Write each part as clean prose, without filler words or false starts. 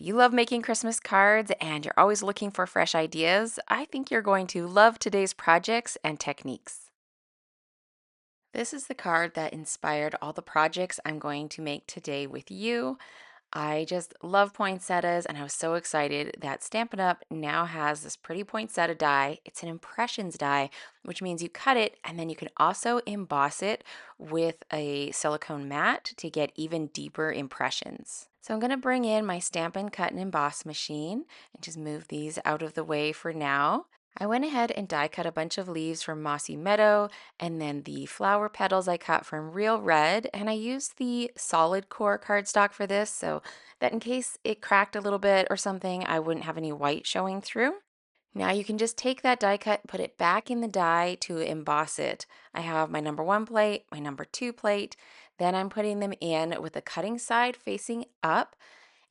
If you love making Christmas cards and you're always looking for fresh ideas, I think you're going to love today's projects and techniques. This is the card that inspired all the projects I'm going to make today with you. I just love poinsettias, and I was so excited that Stampin' Up! Now has this pretty poinsettia die. It's an impressions die, which means you cut it and then you can also emboss it with a silicone mat to get even deeper impressions. So I'm going to bring in my Stampin' Cut and Emboss machine and just move these out of the way for now. I went ahead and die cut a bunch of leaves from Mossy Meadow, and then the flower petals I cut from Real Red, and I used the solid core cardstock for this so that in case it cracked a little bit or something, I wouldn't have any white showing through. Now you can just take that die cut, put it back in the die to emboss it. I have my number 1 plate, my number 2 plate, then I'm putting them in with the cutting side facing up,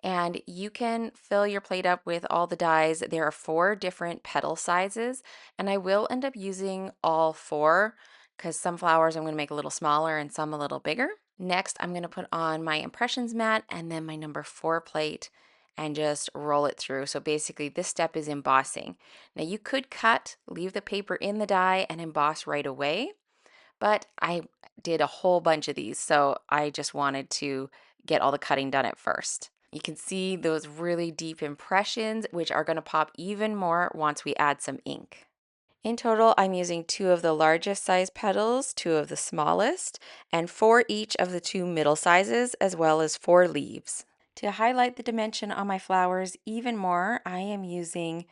and you can fill your plate up with all the dies. There are 4 different petal sizes, and I will end up using all 4 because some flowers I'm going to make a little smaller and some a little bigger. Next, I'm going to put on my impressions mat and then my number 4 plate and just roll it through. So basically this step is embossing. Now you could cut, leave the paper in the die and emboss right away, but I did a whole bunch of these, so I just wanted to get all the cutting done at first. You can see those really deep impressions, which are going to pop even more once we add some ink. In total, I'm using 2 of the largest size petals, 2 of the smallest, and 4 each of the 2 middle sizes, as well as 4 leaves. To highlight the dimension on my flowers even more, I am using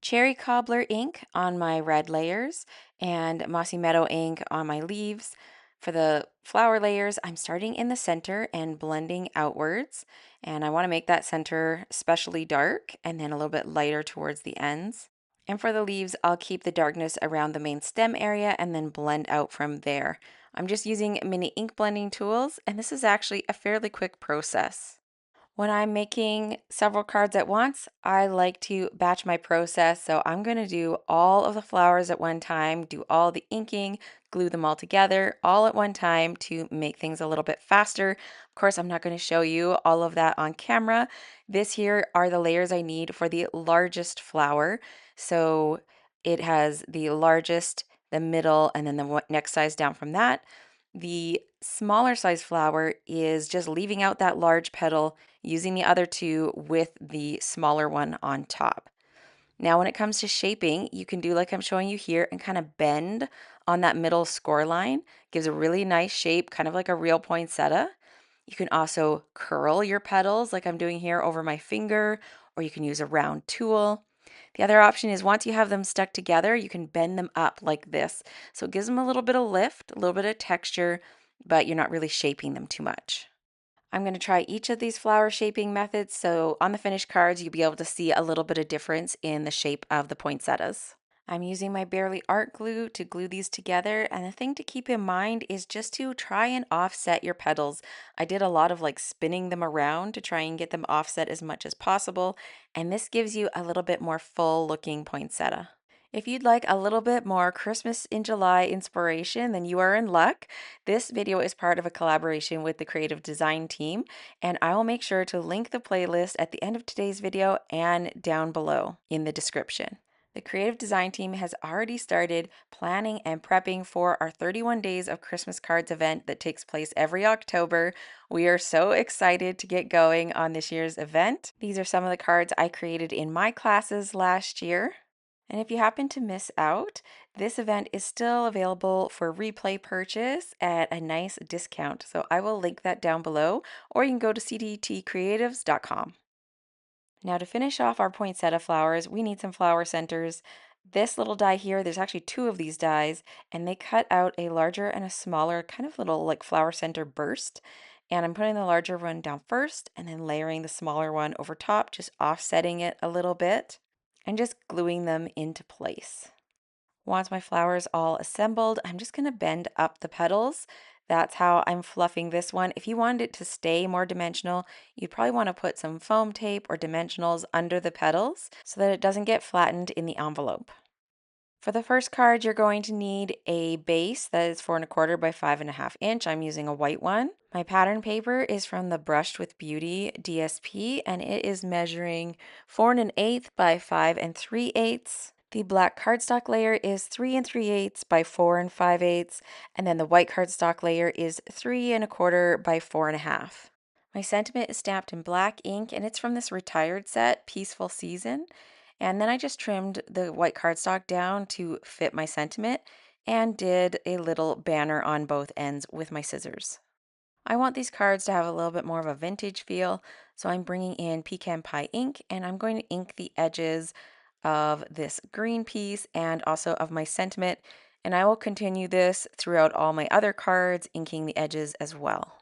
Cherry Cobbler ink on my red layers and Mossy Meadow ink on my leaves. For the flower layers, I'm starting in the center and blending outwards, and I want to make that center especially dark and then a little bit lighter towards the ends. And for the leaves, I'll keep the darkness around the main stem area and then blend out from there. I'm just using mini ink blending tools, and this is actually a fairly quick process. When I'm making several cards at once, I like to batch my process. So I'm going to do all of the flowers at one time, do all the inking, glue them all together all at one time to make things a little bit faster. Of course, I'm not going to show you all of that on camera. This here are the layers I need for the largest flower. So it has the largest, the middle, and then the next size down from that. The smaller size flower is just leaving out that large petal, using the other 2 with the smaller one on top. Now, when it comes to shaping, you can do like I'm showing you here and kind of bend on that middle score line. Gives a really nice shape, kind of like a real poinsettia. You can also curl your petals like I'm doing here over my finger, or you can use a round tool. The other option is once you have them stuck together, you can bend them up like this. So it gives them a little bit of lift, a little bit of texture, but you're not really shaping them too much. I'm going to try each of these flower shaping methods, so on the finished cards you'll be able to see a little bit of difference in the shape of the poinsettias. I'm using my Barely Art glue to glue these together, and the thing to keep in mind is just to try and offset your petals. I did a lot of like spinning them around to try and get them offset as much as possible, and this gives you a little bit more full looking poinsettia. If you'd like a little bit more Christmas in July inspiration, then you are in luck. This video is part of a collaboration with the creative design team, and I will make sure to link the playlist at the end of today's video and down below in the description. The creative design team has already started planning and prepping for our 31 Days of Christmas Cards event that takes place every October. We are so excited to get going on this year's event. These are some of the cards I created in my classes last year. And if you happen to miss out, this event is still available for replay purchase at a nice discount. So I will link that down below, or you can go to cdtcreatives.com. Now to finish off our poinsettia flowers, we need some flower centers. This little die here, there's actually 2 of these dies, and they cut out a larger and a smaller kind of little like flower center burst. And I'm putting the larger one down first and then layering the smaller one over top, just offsetting it a little bit and just gluing them into place. Once my flowers all assembled, I'm just going to bend up the petals. That's how I'm fluffing this one. If you wanted it to stay more dimensional, you'd probably want to put some foam tape or dimensionals under the petals so that it doesn't get flattened in the envelope. For the first card, you're going to need a base that is 4¼ by 5½ inch. I'm using a white one. My pattern paper is from the Brushed with Beauty DSP, and it is measuring 4⅛ by 5�3. The black cardstock layer is 3�3 by 4�5, and then the white cardstock layer is 3¼ by 4½. My sentiment is stamped in black ink, and it's from this retired set, Peaceful Season. And then I just trimmed the white cardstock down to fit my sentiment and did a little banner on both ends with my scissors. I want these cards to have a little bit more of a vintage feel, so I'm bringing in Pecan Pie ink and I'm going to ink the edges of this green piece and also of my sentiment, and I will continue this throughout all my other cards, inking the edges as well.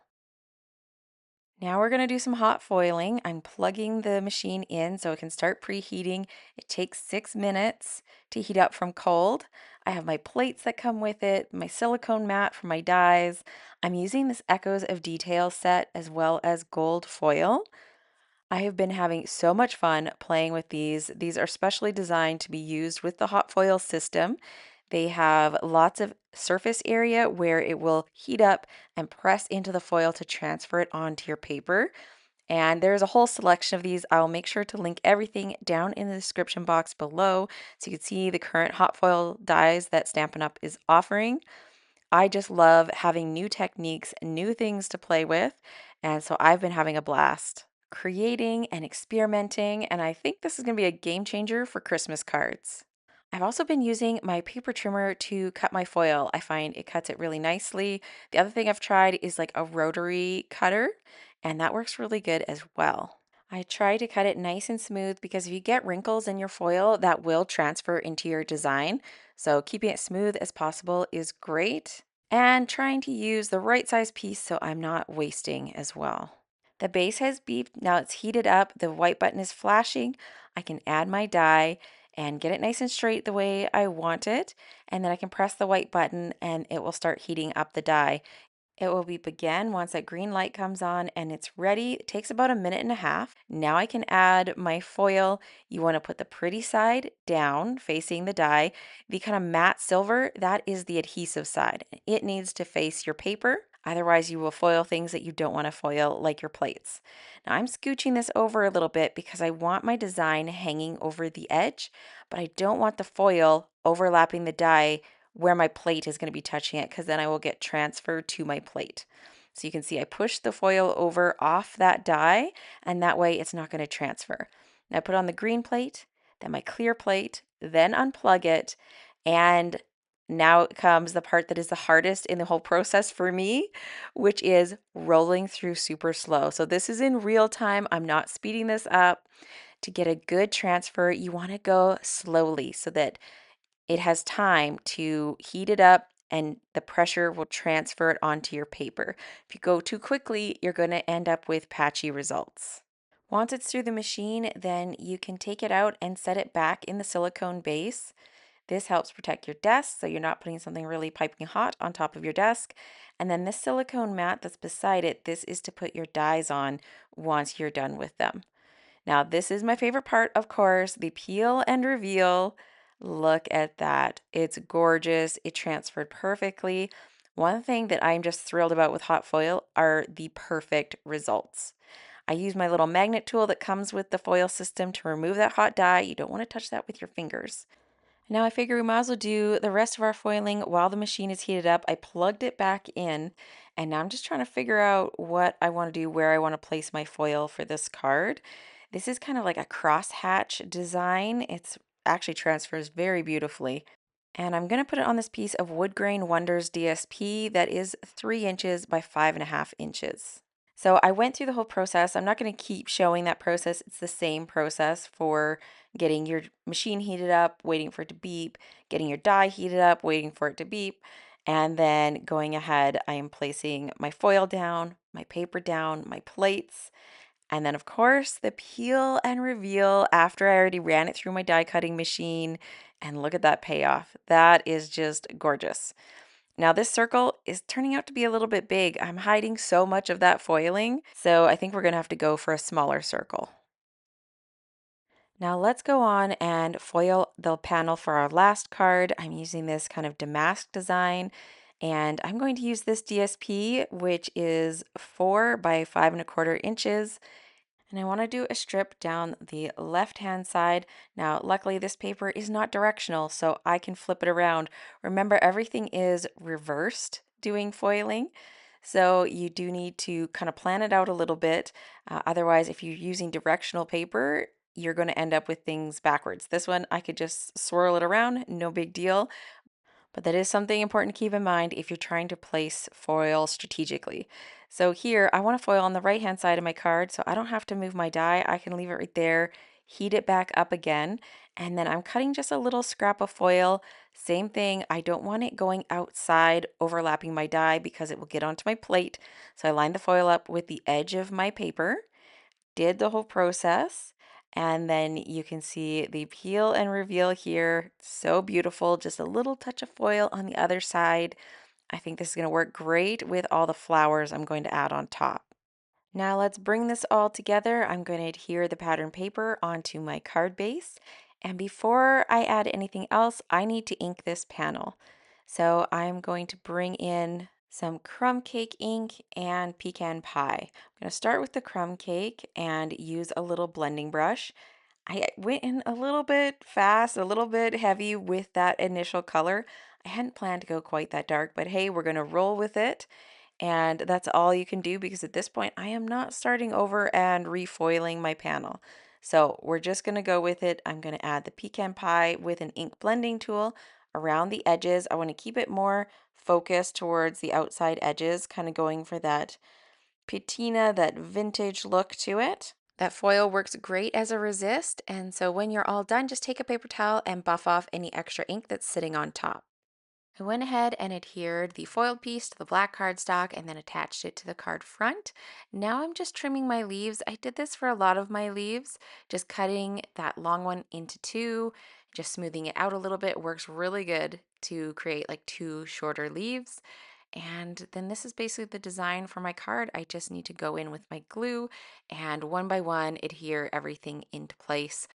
Now we're going to do some hot foiling. I'm plugging the machine in so it can start preheating. It takes 6 minutes to heat up from cold. I have my plates that come with it, my silicone mat for my dies. I'm using this Echoes of Detail set as well as gold foil. I have been having so much fun playing with these. These are specially designed to be used with the hot foil system. They have lots of surface area where it will heat up and press into the foil to transfer it onto your paper. And there's a whole selection of these. I'll make sure to link everything down in the description box below so you can see the current hot foil dies that Stampin' Up! Is offering. I just love having new techniques, new things to play with, and so I've been having a blast creating and experimenting, and I think this is going to be a game changer for Christmas cards. I've also been using my paper trimmer to cut my foil. I find it cuts it really nicely. The other thing I've tried is like a rotary cutter, and that works really good as well. I try to cut it nice and smooth because if you get wrinkles in your foil, that will transfer into your design. So keeping it smooth as possible is great. And trying to use the right size piece so I'm not wasting as well. The base has beeped, now it's heated up, the white button is flashing. I can add my die and get it nice and straight the way I want it. And then I can press the white button and it will start heating up the die. It will beep again once that green light comes on and it's ready. It takes about a minute and a half. Now I can add my foil. You want to put the pretty side down facing the die. The kind of matte silver, that is the adhesive side. It needs to face your paper. Otherwise, you will foil things that you don't want to foil, like your plates. Now I'm scooching this over a little bit because I want my design hanging over the edge, but I don't want the foil overlapping the die where my plate is going to be touching it because then I will get transferred to my plate. So you can see I push the foil over off that die and that way it's not going to transfer. Now I put on the green plate, then my clear plate, then unplug it, and now comes the part that is the hardest in the whole process for me, which is rolling through super slow. So this is in real time. I'm not speeding this up. To get a good transfer, you want to go slowly so that it has time to heat it up and the pressure will transfer it onto your paper. If you go too quickly, you're going to end up with patchy results. Once it's through the machine, then you can take it out and set it back in the silicone base. This helps protect your desk so you're not putting something really piping hot on top of your desk. And then this silicone mat that's beside it, this is to put your dies on once you're done with them. Now, this is my favorite part, of course, the peel and reveal. Look at that. It's gorgeous. It transferred perfectly. One thing that I'm just thrilled about with hot foil are the perfect results. I use my little magnet tool that comes with the foil system to remove that hot dye. You don't want to touch that with your fingers. Now I figure we might as well do the rest of our foiling while the machine is heated up. I plugged it back in and now I'm just trying to figure out what I want to do, where I want to place my foil for this card. This is kind of like a crosshatch design. It's actually transfers very beautifully. And I'm going to put it on this piece of Wood Grain Wonders DSP that is 3 inches by 5½ inches. So I went through the whole process. I'm not going to keep showing that process. It's the same process for getting your machine heated up, waiting for it to beep, getting your die heated up, waiting for it to beep, and then going ahead, I am placing my foil down, my paper down, my plates, and then of course the peel and reveal after I already ran it through my die cutting machine. And look at that payoff. That is just gorgeous. Now this circle is turning out to be a little bit big. I'm hiding so much of that foiling, so I think we're going to have to go for a smaller circle. Now let's go on and foil the panel for our last card. I'm using this kind of damask design, and I'm going to use this DSP, which is 4 by 5 1/4 inches. And I want to do a strip down the left-hand side. Now, luckily, this paper is not directional, so I can flip it around. Remember, everything is reversed doing foiling, so you do need to kind of plan it out a little bit. Otherwise, if you're using directional paper, you're going to end up with things backwards. This one, I could just swirl it around, no big deal. But that is something important to keep in mind if you're trying to place foil strategically. So here, I want to foil on the right-hand side of my card, so I don't have to move my die. I can leave it right there, heat it back up again, and then I'm cutting just a little scrap of foil. Same thing, I don't want it going outside, overlapping my die because it will get onto my plate. So I line the foil up with the edge of my paper, did the whole process, and then you can see the peel and reveal here. So beautiful. Just a little touch of foil on the other side. I think this is going to work great with all the flowers I'm going to add on top. Now let's bring this all together. I'm going to adhere the pattern paper onto my card base. And before I add anything else, I need to ink this panel. So I'm going to bring in some crumb cake ink and pecan pie. I'm going to start with the crumb cake and use a little blending brush. I went in a little bit fast, a little bit heavy with that initial color. I hadn't planned to go quite that dark, but hey, we're going to roll with it. And that's all you can do because at this point I am not starting over and refoiling my panel. So we're just going to go with it. I'm going to add the pecan pie with an ink blending tool around the edges. I want to keep it more focused towards the outside edges, kind of going for that patina, that vintage look to it. That foil works great as a resist, and so when you're all done, just take a paper towel and buff off any extra ink that's sitting on top. I went ahead and adhered the foiled piece to the black cardstock and then attached it to the card front. Now I'm just trimming my leaves. I did this for a lot of my leaves, just cutting that long one into two, just smoothing it out a little bit. It works really good to create like two shorter leaves. And then this is basically the design for my card. I just need to go in with my glue and one by one adhere everything into place.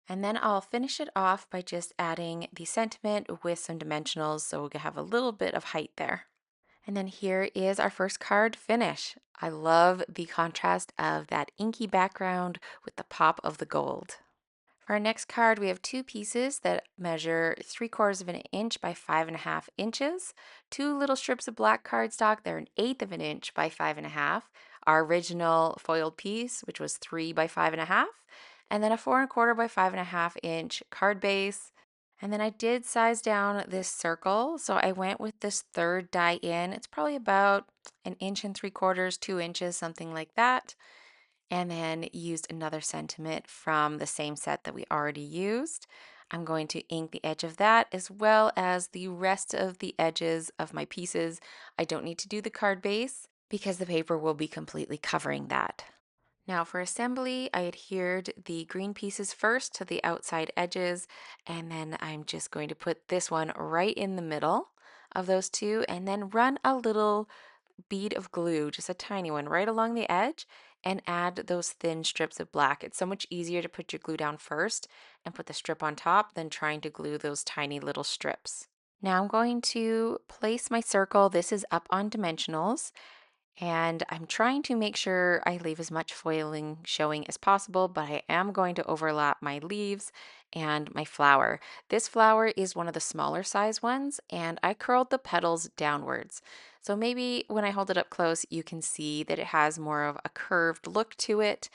And then I'll finish it off by just adding the sentiment with some dimensionals so we have a little bit of height there. And then here is our first card finish. I love the contrast of that inky background with the pop of the gold. For our next card, we have two pieces that measure 3/4 of an inch by 5.5 inches. Two little strips of black cardstock, they're 1/8 of an inch by 5.5. Our original foiled piece, which was 3 by 5.5. And then a 4 1/4 by 5.5 inch card base. And then I did size down this circle. So I went with this third die in. It's probably about 1 3/4 inches, 2 inches, something like that, and then used another sentiment from the same set that we already used. I'm going to ink the edge of that as well as the rest of the edges of my pieces. I don't need to do the card base because the paper will be completely covering that. Now for assembly, I adhered the green pieces first to the outside edges, and then I'm just going to put this one right in the middle of those two and then run a little bead of glue, just a tiny one, right along the edge and add those thin strips of black. It's so much easier to put your glue down first and put the strip on top than trying to glue those tiny little strips. Now I'm going to place my circle. This is up on dimensionals, and I'm trying to make sure I leave as much foiling showing as possible, but I am going to overlap my leaves and my flower. This flower is one of the smaller size ones, and I curled the petals downwards. So maybe when I hold it up close, you can see that it has more of a curved look to it.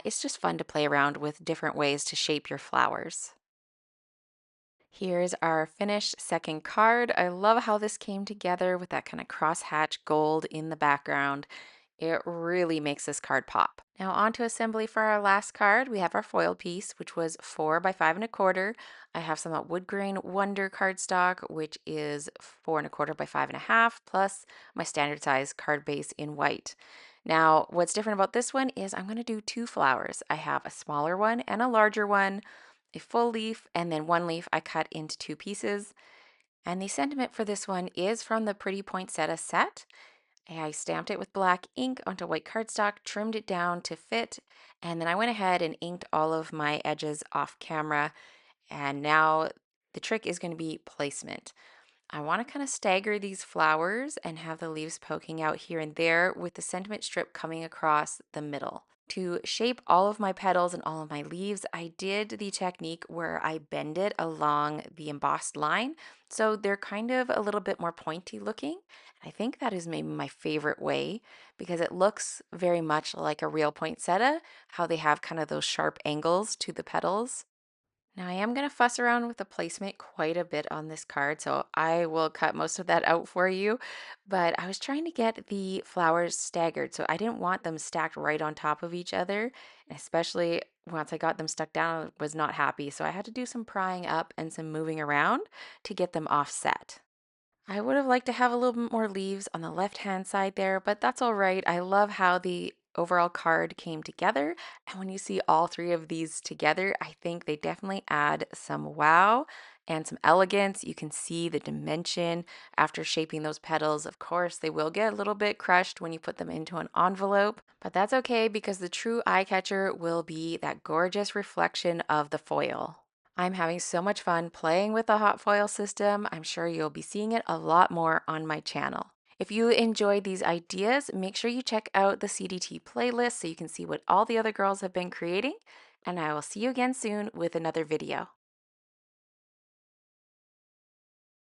It's just fun to play around with different ways to shape your flowers. Here's our finished second card. I love how this came together with that kind of crosshatch gold in the background. It really makes this card pop. Now on to assembly for our last card. We have our foil piece, which was 4 by 5 1/4. I have some wood grain Wonder cardstock, which is 4 1/4 by 5.5, plus my standard size card base in white. Now, what's different about this one is I'm going to do two flowers. I have a smaller one and a larger one, a full leaf, and then one leaf I cut into two pieces. And the sentiment for this one is from the Pretty Poinsettia set. I stamped it with black ink onto white cardstock, trimmed it down to fit, and then I went ahead and inked all of my edges off camera. And now the trick is going to be placement. I want to kind of stagger these flowers and have the leaves poking out here and there with the sentiment strip coming across the middle. To shape all of my petals and all of my leaves, I did the technique where I bend it along the embossed line. So they're kind of a little bit more pointy looking. I think that is maybe my favorite way because it looks very much like a real poinsettia, how they have kind of those sharp angles to the petals. Now, I am going to fuss around with the placement quite a bit on this card, so I will cut most of that out for you. But I was trying to get the flowers staggered, so I didn't want them stacked right on top of each other, especially once I got them stuck down, I was not happy. So I had to do some prying up and some moving around to get them offset. I would have liked to have a little bit more leaves on the left-hand side there, but that's all right. I love how the overall card came together. And when you see all three of these together, I think they definitely add some wow and some elegance. You can see the dimension after shaping those petals. Of course, they will get a little bit crushed when you put them into an envelope, but that's okay because the true eye catcher will be that gorgeous reflection of the foil. I'm having so much fun playing with the hot foil system. I'm sure you'll be seeing it a lot more on my channel. If you enjoyed these ideas, make sure you check out the CDT playlist so you can see what all the other girls have been creating. And I will see you again soon with another video.